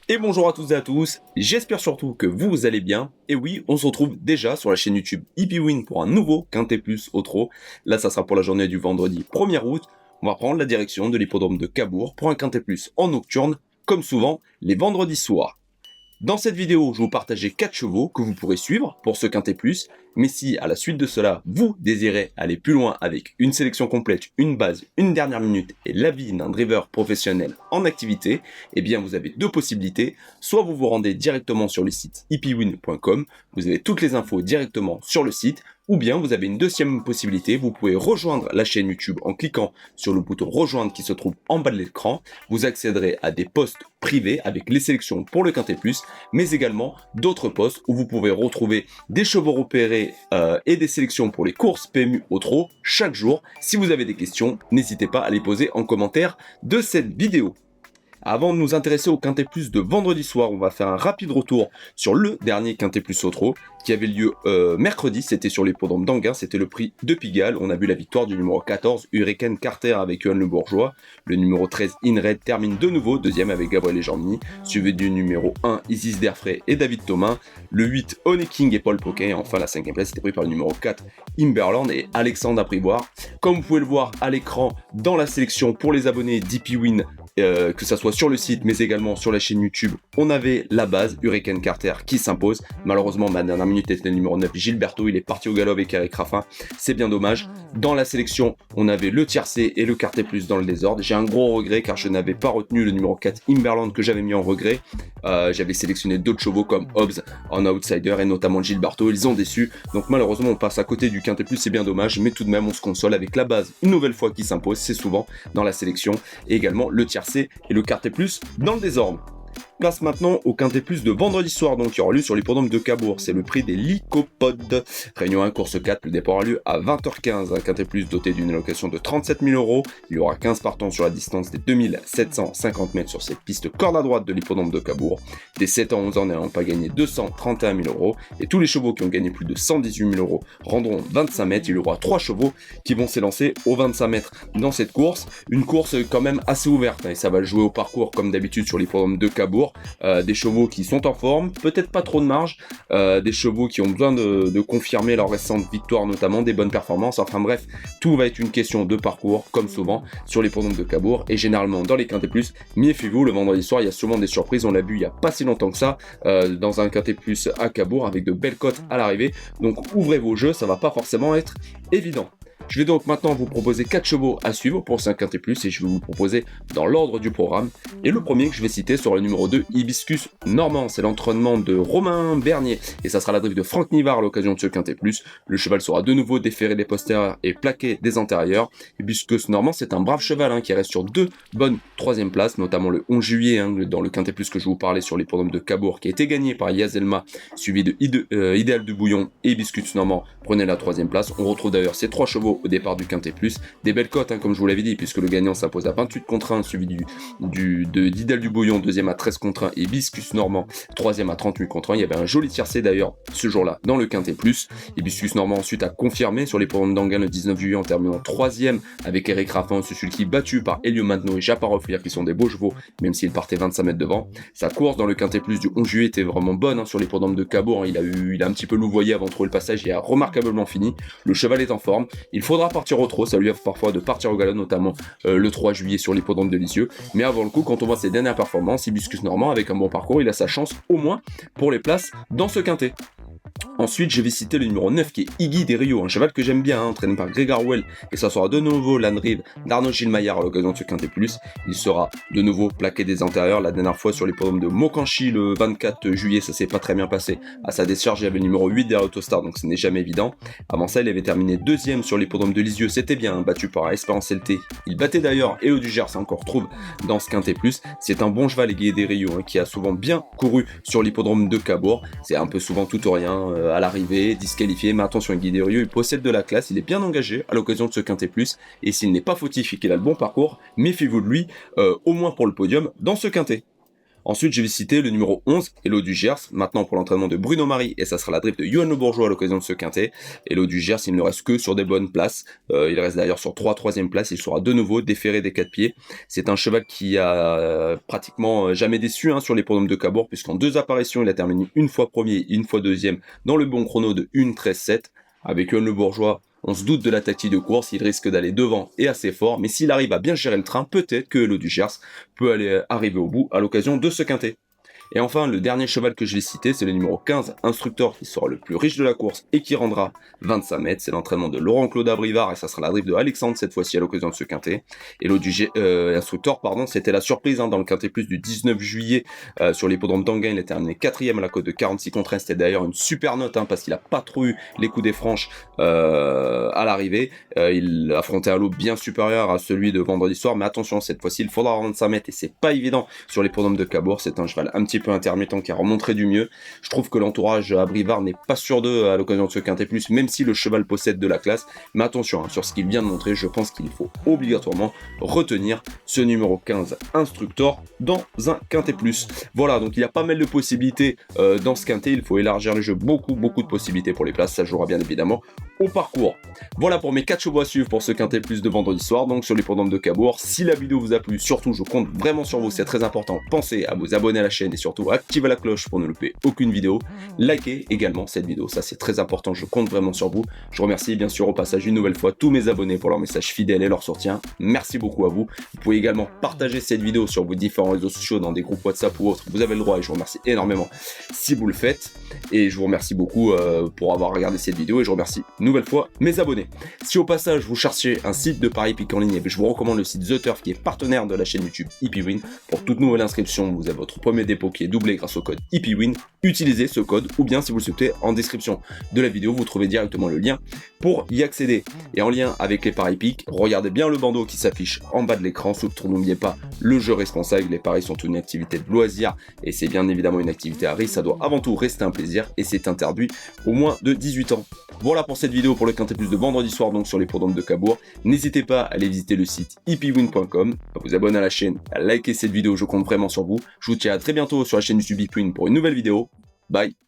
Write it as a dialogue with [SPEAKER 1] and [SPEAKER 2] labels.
[SPEAKER 1] Et bonjour à toutes et à tous, j'espère surtout que vous allez bien. Et oui, on se retrouve déjà sur la chaîne YouTube EPWin pour un nouveau Quintet Plus au trot. Là, ça sera pour la journée du vendredi 1er août. On va prendre la direction de l'hippodrome de Cabourg pour un Quintet Plus en nocturne, comme souvent les vendredis soirs. Dans cette vidéo, je vais vous partager 4 chevaux que vous pourrez suivre pour ce Quintet Plus, mais si à la suite de cela, vous désirez aller plus loin avec une sélection complète, une base, une dernière minute et l'avis d'un driver professionnel en activité, eh bien vous avez deux possibilités. Soit vous vous rendez directement sur le site epwin.com, vous avez toutes les infos directement sur le site, ou bien vous avez une deuxième possibilité, vous pouvez rejoindre la chaîne YouTube en cliquant sur le bouton rejoindre qui se trouve en bas de l'écran. Vous accéderez à des posts privés avec les sélections pour le Quintet Plus, mais également d'autres posts où vous pouvez retrouver des chevaux repérés et des sélections pour les courses PMU au trot chaque jour. Si vous avez des questions, n'hésitez pas à les poser en commentaire de cette vidéo. Avant de nous intéresser au Quintet Plus de vendredi soir, on va faire un rapide retour sur le dernier Quintet Plus au trot qui avait lieu mercredi, c'était sur l'hippodrome d'Anguin, c'était le prix de Pigalle. On a vu la victoire du numéro 14, Hurricane Carter avec Johan Le Bourgeois. Le numéro 13, Inred, termine de nouveau, deuxième avec Gabriel Jean-Mini, suivi du numéro 1, Isis Derfray et David Thomas. Le 8, Honey King et Paul Poquet. Et enfin, la 5e place était prise par le numéro 4, Imberland et Alexandre Aprivoire. Comme vous pouvez le voir à l'écran, dans la sélection pour les abonnés d'EPWin, que ça soit sur le site mais également sur la chaîne YouTube, on avait la base Hurricane Carter qui s'impose. Malheureusement, ma dernière minute était le numéro 9, Gilberto, il est parti au galop avec Eric Raffin, c'est bien dommage. Dans la sélection, on avait le tiercé et le Quintet Plus dans le désordre. J'ai un gros regret car je n'avais pas retenu le numéro 4 Imberland que j'avais mis en regret. J'avais sélectionné d'autres chevaux comme Hobbs en outsider et notamment Gilberto, ils ont déçu. Donc malheureusement on passe à côté du Quintet Plus, c'est bien dommage, mais tout de même on se console avec la base une nouvelle fois qui s'impose, c'est souvent dans la sélection, et également le tiercé et le Quintet Plus dans le désordre. Place maintenant au Quintet Plus de vendredi soir, donc qui aura lieu sur l'hippodrome de Cabourg. C'est le prix des Lycopodes. Réunion 1, course 4, le départ a lieu à 20h15. Un Quintet Plus doté d'une allocation de 37 000 €. Il y aura 15 partants sur la distance des 2750 mètres sur cette piste corde à droite de l'hippodrome de Cabourg. Des 7 ans 11 ans n'ayant pas gagné 231 000 €. Et tous les chevaux qui ont gagné plus de 118 000 € rendront 25 mètres. Il y aura 3 chevaux qui vont s'élancer aux 25 mètres dans cette course. Une course quand même assez ouverte, et ça va jouer au parcours comme d'habitude sur l'hippodrome de Cabourg. Des chevaux qui sont en forme, peut-être pas trop de marge, des chevaux qui ont besoin de confirmer leur récente victoire, notamment des bonnes performances. Enfin bref, tout va être une question de parcours, comme souvent sur l'hippodrome de Cabourg, et généralement dans les Quintet Plus. Méfiez-vous, le vendredi soir, il y a souvent des surprises, on l'a vu il n'y a pas si longtemps que ça, dans un Quintet Plus à Cabourg, avec de belles cotes à l'arrivée, donc ouvrez vos jeux, ça va pas forcément être évident. Je vais donc maintenant vous proposer 4 chevaux à suivre pour ce Quintet Plus et je vais vous proposer dans l'ordre du programme. Et le premier que je vais citer sera le numéro 2, Hibiscus Normand. C'est l'entraînement de Romain Bernier et ça sera la drive de Franck Nivard à l'occasion de ce Quintet Plus. Le cheval sera de nouveau déféré des postérieurs et plaqué des antérieurs. Hibiscus Normand, c'est un brave cheval qui reste sur 2 bonnes 3e places, notamment le 11 juillet dans le Quintet Plus que je vous parlais sur l'hippodrome de Cabourg qui a été gagné par Yazelma, suivi de Idéal du Bouillon et Hibiscus Normand prenait la 3e place. On retrouve d'ailleurs ces 3 chevaux au départ du Quintet Plus, des belles cotes comme je vous l'avais dit, puisque le gagnant s'impose à 28 contre 1, suivi d'Idéal du Bouillon, 2e à 13 contre 1, et Hibiscus Normand, 3e à 38 contre 1. Il y avait un joli tiercé d'ailleurs ce jour-là dans le Quintet Plus. Hibiscus Normand ensuite a confirmé sur les programmes d'Anguin le 19 juillet en terminant 3e avec Eric Raffin, Susulki battu par Elio Maintenant et Japarov qui sont des beaux chevaux, même s'il partait 25 mètres devant. Sa course dans le Quintet Plus du 11 juillet était vraiment bonne sur les programmes de Cabourg. Il a un petit peu louvoyé avant de trouver le passage, il a remarquablement fini. Le cheval est en forme, il faudra partir au trot, ça lui arrive parfois de partir au galop, notamment le 3 juillet sur l'hippodrome de Lisieux, mais avant le coup, quand on voit ses dernières performances, Hibiscus Normand avec un bon parcours, il a sa chance au moins pour les places dans ce quintet. Ensuite, je vais citer le numéro 9 qui est Iggy des Rio, un cheval que j'aime bien, entraîné par Grégoire Well, et ça sera de nouveau l'Anrive d'Arnaud Gilmaillard à l'occasion de ce Quintet Plus. Il sera de nouveau plaqué des antérieurs, la dernière fois sur l'hippodrome de Mokanchi le 24 juillet, ça s'est pas très bien passé. À sa décharge, il y avait le numéro 8 derrière Autostar, donc ce n'est jamais évident. Avant ça, il avait terminé 2e sur l'hippodrome de Lisieux, c'était bien, battu par Espérance LT. Il battait d'ailleurs Elo du Gers, qu'on retrouve dans ce Quintet Plus. C'est un bon cheval, Iggy des Rio, qui a souvent bien couru sur l'hippodrome de Cabourg. C'est un peu souvent tout ou rien à l'arrivée, disqualifié, mais attention, Iggy des Rio, il possède de la classe, il est bien engagé à l'occasion de ce Quintet Plus, et s'il n'est pas fautif et qu'il a le bon parcours, méfiez-vous de lui, au moins pour le podium, dans ce Quintet. Ensuite, je vais citer le numéro 11, Hello du Gers, maintenant pour l'entraînement de Bruno Marie, et ça sera la drift de Johan Le Bourgeois à l'occasion de ce quintet. Hello du Gers, il ne reste que sur des bonnes places, il reste d'ailleurs sur 3 troisième places, il sera de nouveau déféré des 4 pieds. C'est un cheval qui a pratiquement jamais déçu sur les podiums de Cabourg, puisqu'en 2 apparitions, il a terminé une fois premier et une fois deuxième dans le bon chrono de 1:13:7. Avec Johan Le Bourgeois, on se doute de la tactique de course, il risque d'aller devant et assez fort, mais s'il arrive à bien gérer le train, peut-être que Hello du Gers peut arriver au bout à l'occasion de ce quintet. Et enfin, le dernier cheval que je vais citer, c'est le numéro 15, Instructor, qui sera le plus riche de la course et qui rendra 25 mètres. C'est l'entraînement de Laurent-Claude Abrivard et ça sera la drift de Alexandre cette fois-ci à l'occasion de ce quintet. Et Instructor, c'était la surprise dans le quintet plus du 19 juillet sur l'hippodrome d'Anguin. Il a terminé 4ème à la cote de 46,13. C'était d'ailleurs une super note parce qu'il n'a pas trop eu les coups des franches à l'arrivée. Il affrontait un lot bien supérieur à celui de vendredi soir, mais attention, cette fois-ci, il faudra 25 mètres et c'est pas évident sur l'hippodrome de Cabourg. C'est un cheval un petit peu intermittent qui a remontré du mieux. Je trouve que l'entourage à Brivard n'est pas sûr d'eux à l'occasion de ce quintet plus, même si le cheval possède de la classe. Mais attention, sur ce qu'il vient de montrer, je pense qu'il faut obligatoirement retenir ce numéro 15 Instructor dans un quintet plus. Voilà, donc il y a pas mal de possibilités dans ce quintet. Il faut élargir le jeu, beaucoup de possibilités pour les places. Ça jouera bien évidemment au parcours. Voilà pour mes 4 chevaux à suivre pour ce quintet plus de vendredi soir, donc sur l'hippodrome de Cabourg. Si la vidéo vous a plu, surtout je compte vraiment sur vous, c'est très important. Pensez à vous abonner à la chaîne et surtout activez la cloche pour ne louper aucune vidéo. Likez également cette vidéo, ça c'est très important, je compte vraiment sur vous. Je remercie bien sûr au passage une nouvelle fois tous mes abonnés pour leur message fidèle et leur soutien. Merci beaucoup à vous. Vous pouvez également partager cette vidéo sur vos différents réseaux sociaux, dans des groupes WhatsApp ou autres. Vous avez le droit et je vous remercie énormément si vous le faites. Et je vous remercie beaucoup pour avoir regardé cette vidéo et je remercie nouvelle fois mes abonnés. Si au passage vous cherchez un site de paris hippique en ligne, je vous recommande le site The Turf qui est partenaire de la chaîne YouTube HippieWin. Pour toute nouvelle inscription, vous avez votre premier dépôt qui est doublé grâce au code HippieWin. Utilisez ce code ou bien si vous le souhaitez, en description de la vidéo, vous trouvez directement le lien pour y accéder. Et en lien avec les paris hippiques, regardez bien le bandeau qui s'affiche en bas de l'écran. Surtout n'oubliez pas le jeu responsable. Les paris sont une activité de loisir et c'est bien évidemment une activité à risque. Ça doit avant tout rester un plaisir et c'est interdit au moins de 18 ans. Voilà pour cette vidéo pour le quintet plus de vendredi soir, donc sur les l'hippodrome de Cabourg. N'hésitez pas à aller visiter le site hippiewin.com, à vous abonner à la chaîne, à liker cette vidéo, je compte vraiment sur vous. Je vous dis à très bientôt sur la chaîne YouTube HippieWin pour une nouvelle vidéo. Bye.